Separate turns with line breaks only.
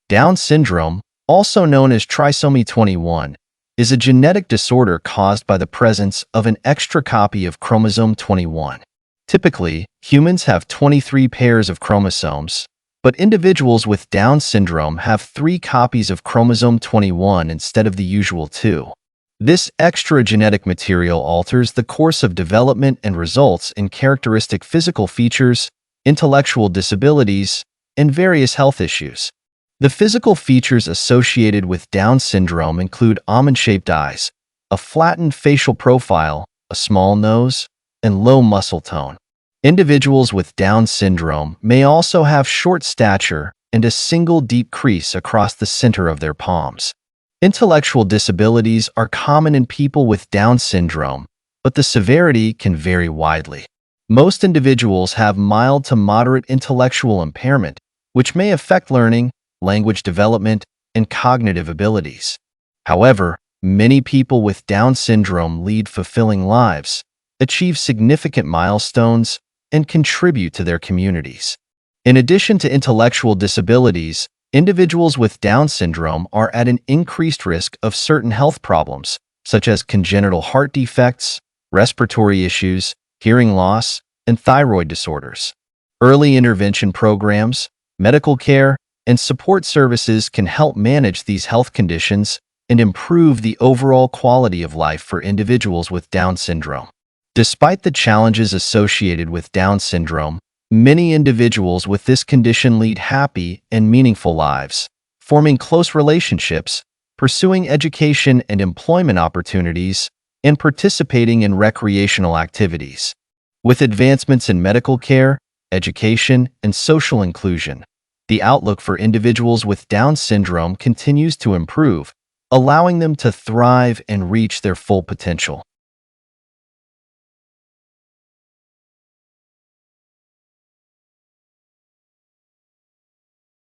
Down syndrome, also known as trisomy 21, is a genetic disorder caused by the presence of an extra copy of chromosome 21. Typically, humans have 23 pairs of chromosomes, but individuals with Down syndrome have 3 copies of chromosome 21 instead of the usual 2. This extra genetic material alters the course of development and results in characteristic physical features, intellectual disabilities, and various health issues. The physical features associated with Down syndrome include almond-shaped eyes, a flattened facial profile, a small nose, and low muscle tone. Individuals with Down syndrome may also have short stature and a single deep crease across the center of their palms. Intellectual disabilities are common in people with Down syndrome, but the severity can vary widely. Most individuals have mild to moderate intellectual impairment, which may affect learning, language development, and cognitive abilities. However, many people with Down syndrome lead fulfilling lives, achieve significant milestones, and contribute to their communities. In addition to intellectual disabilities, individuals with Down syndrome are at an increased risk of certain health problems, such as congenital heart defects, respiratory issues, hearing loss, and thyroid disorders. Early intervention programs, medical care, and support services can help manage these health conditions and improve the overall quality of life for individuals with Down syndrome. Despite the challenges associated with Down syndrome, many individuals with this condition lead happy and meaningful lives, forming close relationships, pursuing education and employment opportunities, and participating in recreational activities. With advancements in medical care, education, and social inclusion, the outlook for individuals with Down syndrome continues to improve, allowing them to thrive and reach their full potential.